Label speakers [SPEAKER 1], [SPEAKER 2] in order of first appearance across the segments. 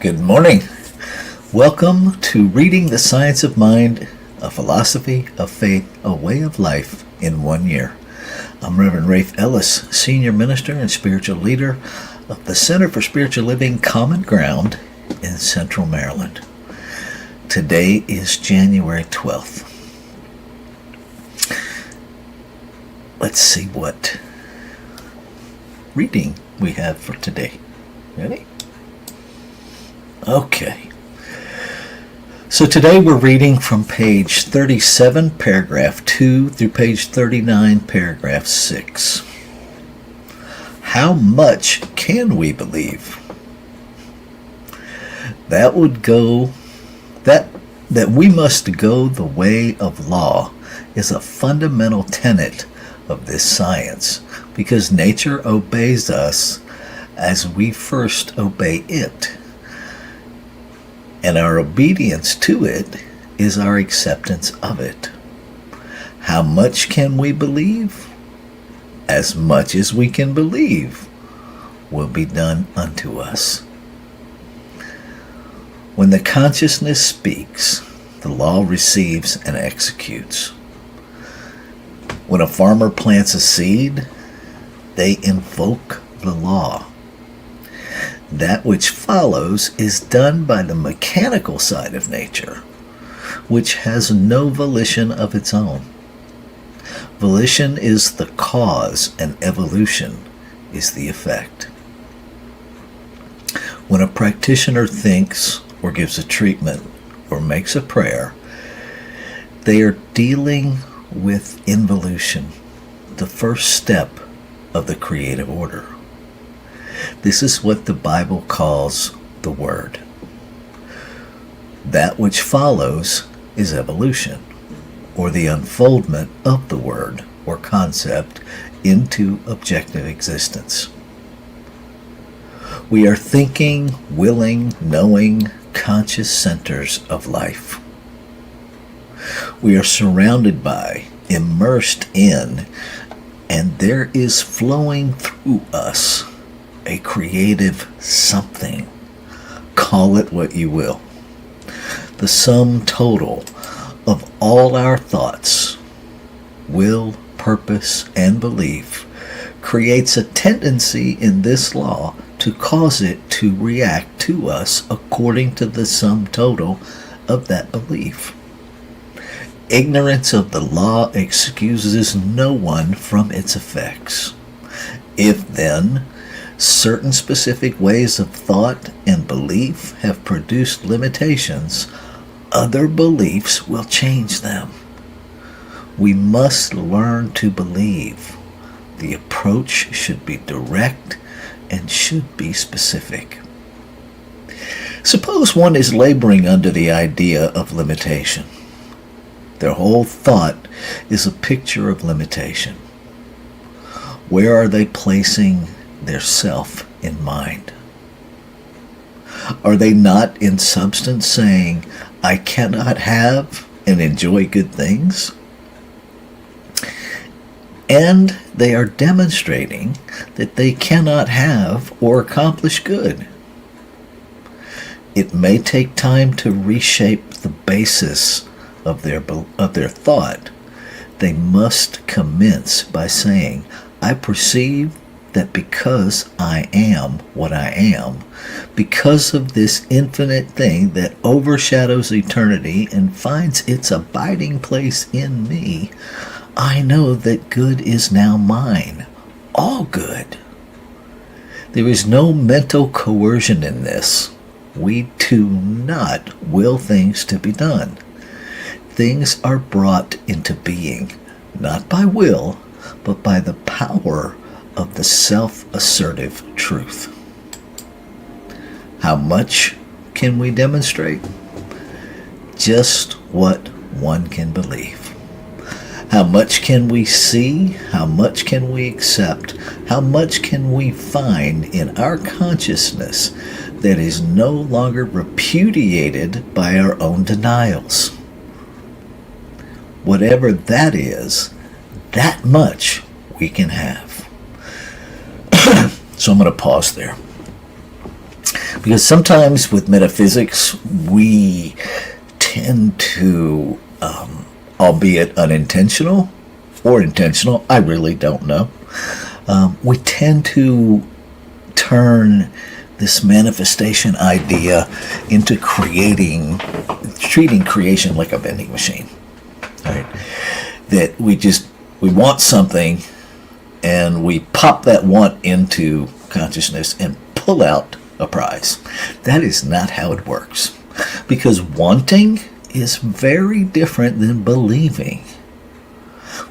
[SPEAKER 1] Good morning. Welcome to Reading the Science of Mind, a philosophy of faith, a way of life in 1 year. I'm Reverend Rafe Ellis, Senior Minister and Spiritual Leader of the Center for Spiritual Living Common Ground in Central Maryland. Today is January 12th. Let's see what reading we have for today. Ready? Okay. So today we're reading from page 37, paragraph 2 through page 39, paragraph 6. How much can we believe? That we must go the way of law is a fundamental tenet of this science, because nature obeys us as we first obey it. And our obedience to it is our acceptance of it. How much can we believe? As much as we can believe will be done unto us. When the consciousness speaks, the law receives and executes. When a farmer plants a seed, they invoke the law. That which follows is done by the mechanical side of nature, which has no volition of its own. Volition is the cause, and evolution is the effect. When a practitioner thinks, or gives a treatment, or makes a prayer, they are dealing with involution, the first step of the creative order. This is what the Bible calls the Word. That which follows is evolution, or the unfoldment of the Word or concept into objective existence. We are thinking, willing, knowing, conscious centers of life. We are surrounded by, immersed in, and there is flowing through us a creative something. Call it what you will. The sum total of all our thoughts, will, purpose, and belief creates a tendency in this law to cause it to react to us according to the sum total of that belief. Ignorance of the law excuses no one from its effects. If then certain specific ways of thought and belief have produced limitations, other beliefs will change them. We must learn to believe. The approach should be direct and should be specific. Suppose one is laboring under the idea of limitation. Their whole thought is a picture of limitation. Where are they placing their self in mind? Are they not in substance saying, I cannot have and enjoy good things? And they are demonstrating that they cannot have or accomplish good. It may take time to reshape the basis of their thought. They must commence by saying, I perceive that because I am what I am, because of this infinite thing that overshadows eternity and finds its abiding place in me, I know that good is now mine, all good. There is no mental coercion in this. We do not will things to be done. Things are brought into being, not by will, but by the power of the self-assertive truth. How much can we demonstrate? Just what one can believe. How much can we see? How much can we accept? How much can we find in our consciousness that is no longer repudiated by our own denials? Whatever that is, that much we can have. So I'm going to pause there. Because sometimes with metaphysics, we tend to, albeit unintentional or intentional, I really don't know, we tend to turn this manifestation idea into treating creation like a vending machine. Right? That we want something and we pop that want into consciousness and pull out a prize. That is not how it works. Because wanting is very different than believing.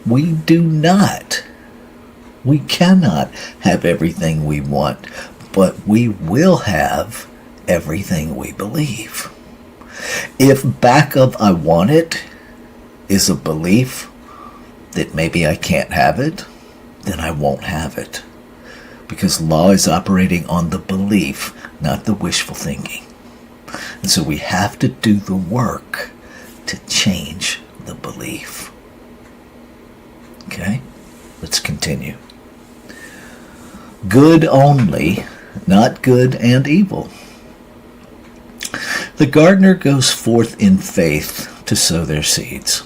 [SPEAKER 1] We cannot have everything we want, but we will have everything we believe. If back of I want it is a belief that maybe I can't have it, then I won't have it. Because law is operating on the belief, not the wishful thinking. And so we have to do the work to change the belief. Okay? Let's continue. Good only, not good and evil. The gardener goes forth in faith to sow their seeds.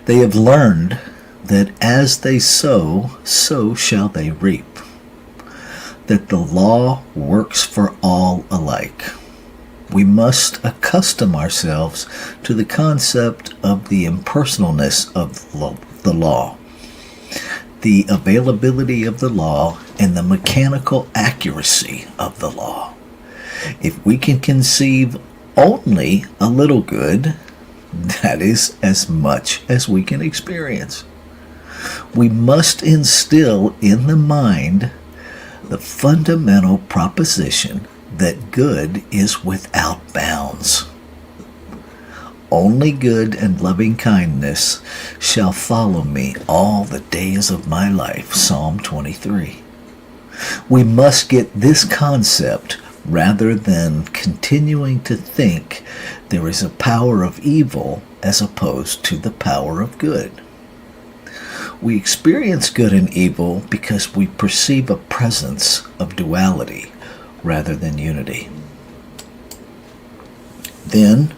[SPEAKER 1] They have learned that as they sow, so shall they reap. That the law works for all alike. We must accustom ourselves to the concept of the impersonalness of the law, the availability of the law, and the mechanical accuracy of the law. If we can conceive only a little good, that is as much as we can experience. We must instill in the mind the fundamental proposition that good is without bounds. Only good and loving kindness shall follow me all the days of my life. Psalm 23. We must get this concept rather than continuing to think there is a power of evil as opposed to the power of good. We experience good and evil because we perceive a presence of duality rather than unity. Then,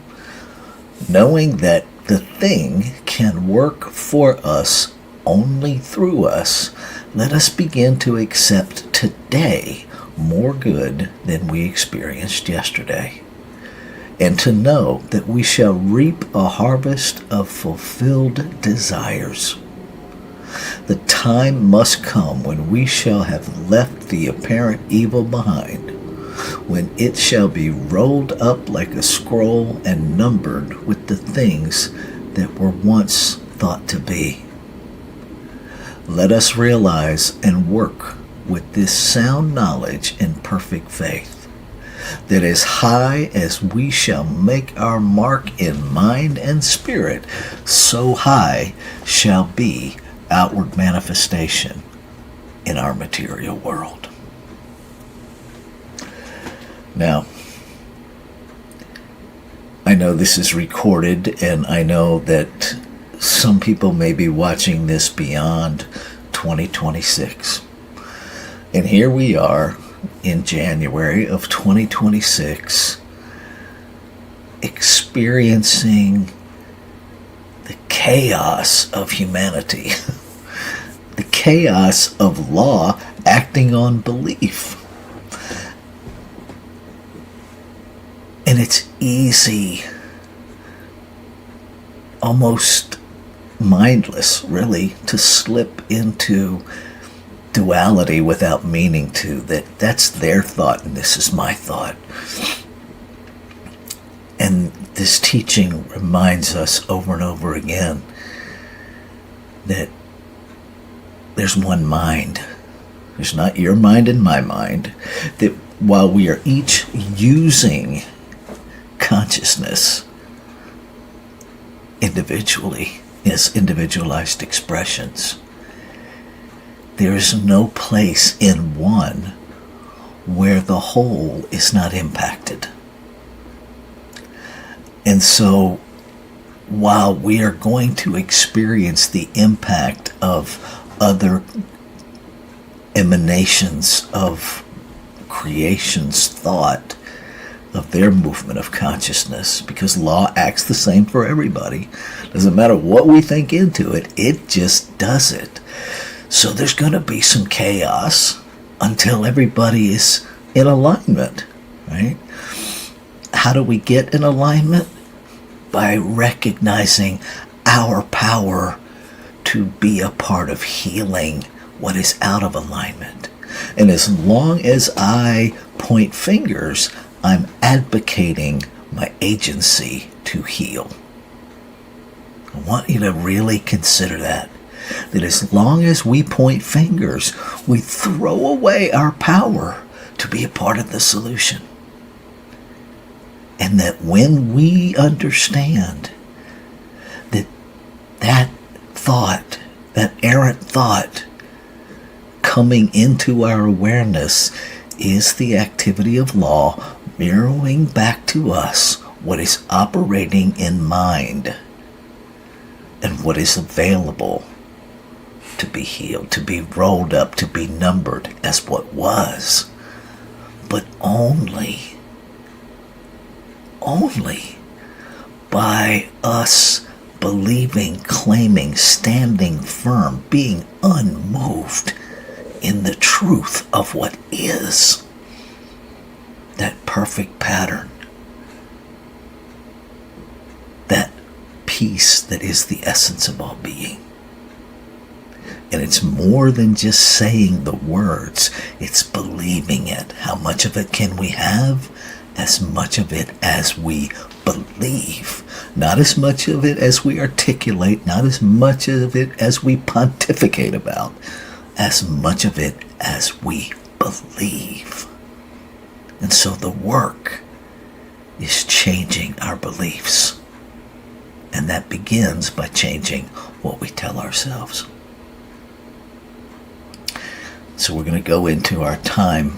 [SPEAKER 1] knowing that the thing can work for us only through us, let us begin to accept today more good than we experienced yesterday, and to know that we shall reap a harvest of fulfilled desires. The time must come when we shall have left the apparent evil behind, when it shall be rolled up like a scroll and numbered with the things that were once thought to be. Let us realize and work with this sound knowledge and perfect faith, that as high as we shall make our mark in mind and spirit, so high shall be outward manifestation in our material world. Now, I know this is recorded, and I know that some people may be watching this beyond 2026. And here we are in January of 2026, experiencing the chaos of humanity, the chaos of law acting on belief. And it's easy, almost mindless, really, to slip into duality without meaning to, that's their thought and this is my thought. And this teaching reminds us over and over again that there's one mind. There's not your mind and my mind. That while we are each using consciousness individually as individualized expressions, there is no place in one where the whole is not impacted. And so, while we are going to experience the impact of other emanations of creation's thought of their movement of consciousness, because law acts the same for everybody. Doesn't matter what we think into it, it just does it. So there's going to be some chaos until everybody is in alignment, right? How do we get in alignment? By recognizing our power to be a part of healing what is out of alignment. And as long as I point fingers, I'm advocating my agency to heal. I want you to really consider that. That as long as we point fingers, we throw away our power to be a part of the solution. And that when we understand that that thought, that errant thought coming into our awareness is the activity of law mirroring back to us what is operating in mind and what is available to be healed, to be rolled up, to be numbered as what was, but only by us believing, claiming, standing firm, being unmoved in the truth of what is that perfect pattern, that peace that is the essence of all being. And it's more than just saying the words, it's believing it. How much of it can we have? As much of it as we believe. Not as much of it as we articulate, not as much of it as we pontificate about. As much of it as we believe. And so the work is changing our beliefs. And that begins by changing what we tell ourselves. So we're going to go into our time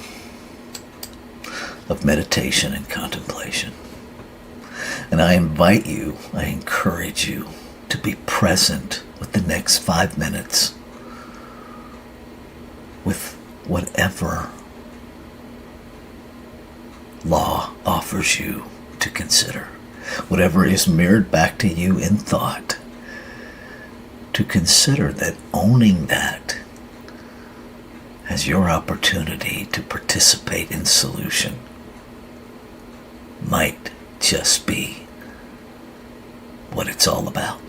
[SPEAKER 1] of meditation and contemplation. And I invite you, I encourage you to be present with the next 5 minutes with whatever law offers you to consider, whatever is mirrored back to you in thought, to consider that owning that as your opportunity to participate in solution might just be what it's all about.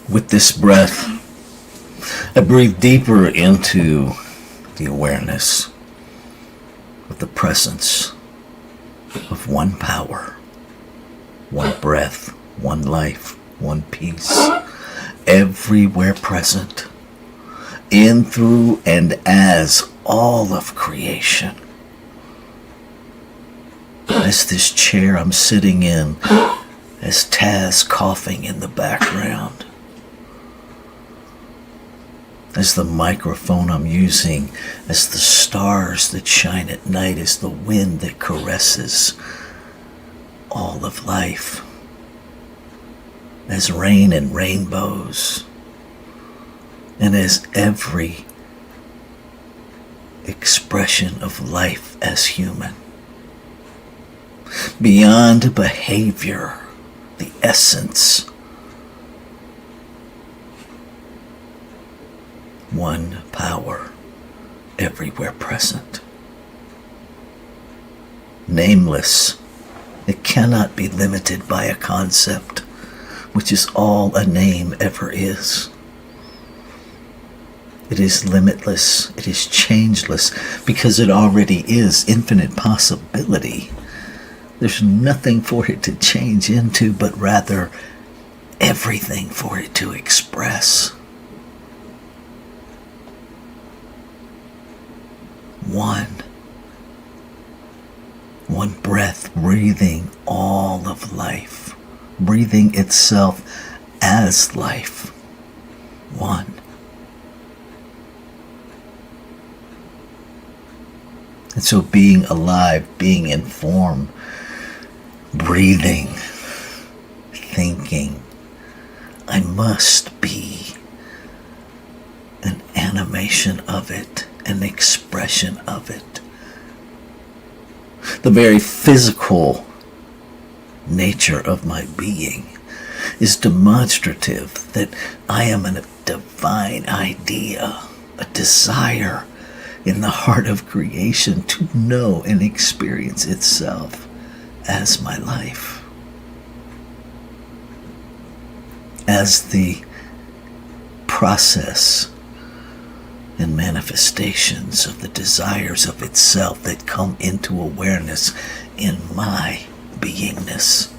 [SPEAKER 1] With this breath, I breathe deeper into the awareness of the presence of one power, one breath, one life, one peace, everywhere present, in, through, and as all of creation. As this chair I'm sitting in, as Taz coughing in the background, as the microphone I'm using, as the stars that shine at night, as the wind that caresses all of life, as rain and rainbows, and as every expression of life as human. Beyond behavior, the essence, one power everywhere present. Nameless, it cannot be limited by a concept, which is all a name ever is. It is limitless, it is changeless, because it already is infinite possibility. There's nothing for it to change into, but rather everything for it to express. One breath, breathing all of life, breathing itself as life. One. And so being alive, being in form, breathing, thinking, I must be an animation of it, an expression of it. The very physical nature of my being is demonstrative that I am a divine idea, a desire in the heart of creation to know and experience itself as my life. As the process and manifestations of the desires of itself that come into awareness in my beingness.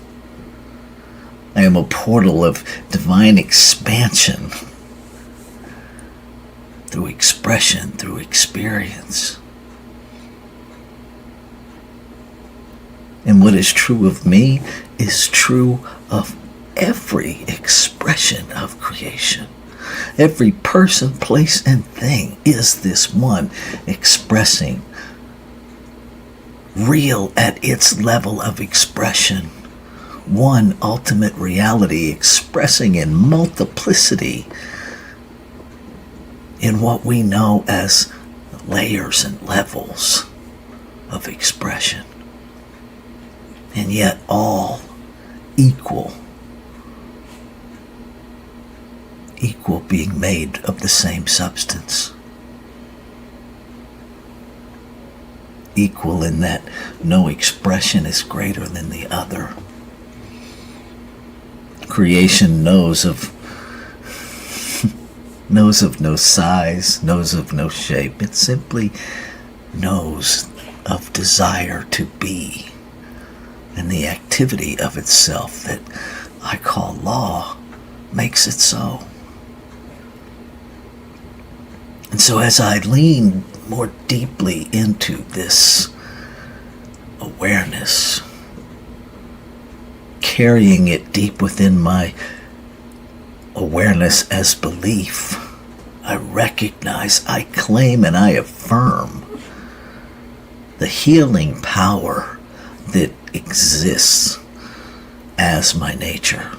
[SPEAKER 1] I am a portal of divine expansion through expression, through experience. And what is true of me is true of every expression of creation. Every person, place, and thing is this one expressing, real at its level of expression, one ultimate reality expressing in multiplicity in what we know as layers and levels of expression, and yet all equal being made of the same substance. Equal in that no expression is greater than the other. Creation knows of no size, knows of no shape. It simply knows of desire to be, and the activity of itself that I call law makes it so. And so as I lean more deeply into this awareness, carrying it deep within my awareness as belief, I recognize, I claim, and I affirm the healing power that exists as my nature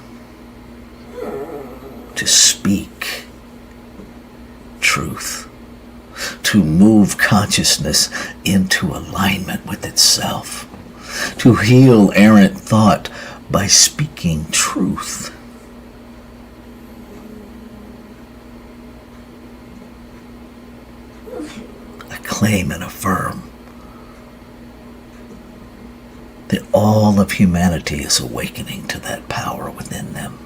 [SPEAKER 1] to speak truth, to move consciousness into alignment with itself, to heal errant thought by speaking truth. I claim and affirm that all of humanity is awakening to that power within them.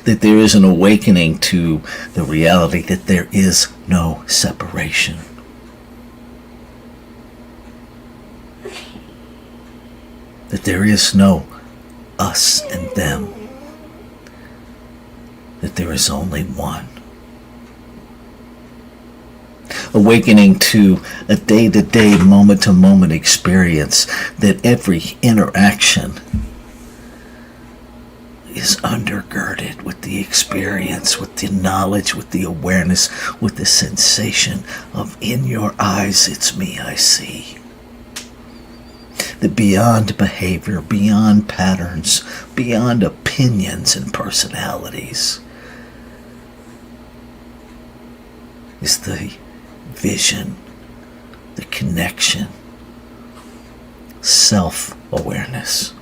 [SPEAKER 1] That there is an awakening to the reality that there is no separation. That there is no us and them. That there is only one. Awakening to a day-to-day, moment-to-moment experience that every interaction is undergirded with the experience, with the knowledge, with the awareness, with the sensation of in your eyes, it's me I see. That beyond behavior, beyond patterns, beyond opinions and personalities is the vision, the connection, self-awareness.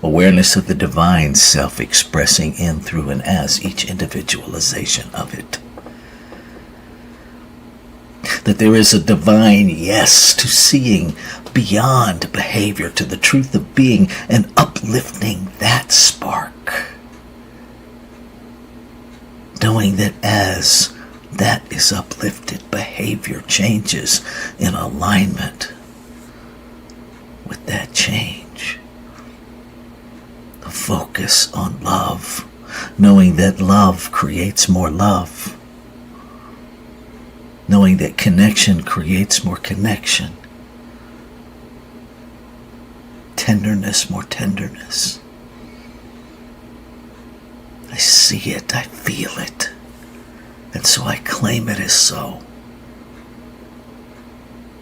[SPEAKER 1] Awareness of the divine self expressing in, through, and as each individualization of it. That there is a divine yes to seeing beyond behavior, to the truth of being, and uplifting that spark. Knowing that as that is uplifted, behavior changes in alignment with that change. The focus on love, knowing that love creates more love. Knowing that connection creates more connection. Tenderness, more tenderness. I see it, I feel it, and so I claim it as so.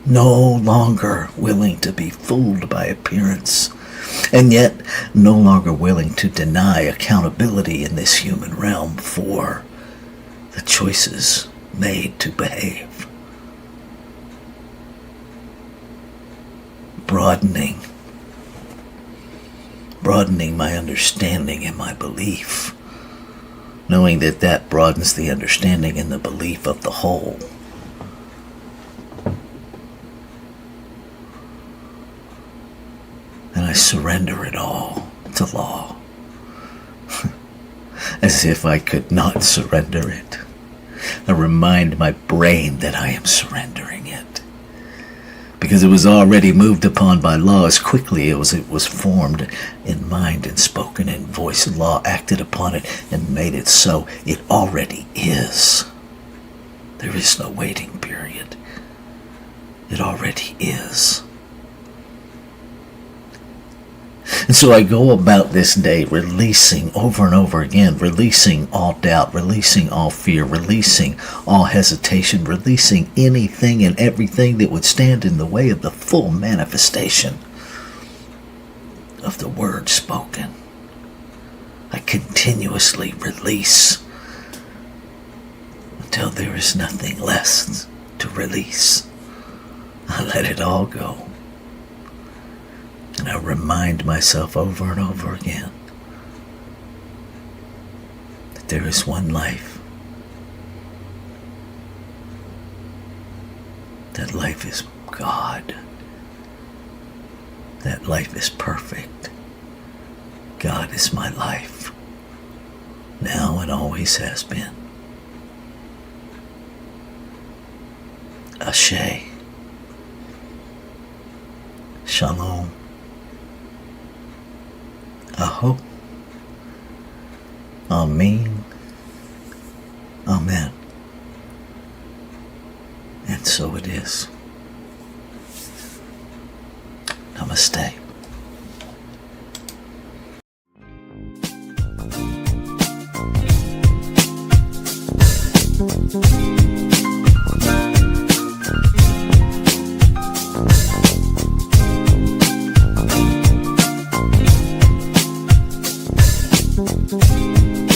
[SPEAKER 1] No longer willing to be fooled by appearance, and yet no longer willing to deny accountability in this human realm for the choices made to behave. Broadening my understanding and my belief, knowing that that broadens the understanding and the belief of the whole. And I surrender it all to law, as if I could not surrender it. I remind my brain that I am surrendering it, because it was already moved upon by law as quickly as it was formed in mind and spoken in voice. Law acted upon it and made it so. It already is. There is no waiting period. It already is. And so I go about this day releasing over and over again, releasing all doubt, releasing all fear, releasing all hesitation, releasing anything and everything that would stand in the way of the full manifestation of the word spoken. I continuously release until there is nothing less to release. I let it all go. And I remind myself over and over again that there is one life. That life is God. That life is perfect. God is my life, now and always has been. Ashe. Shalom. Aho. Amen. Amen. And so it is. Namaste. Thank you.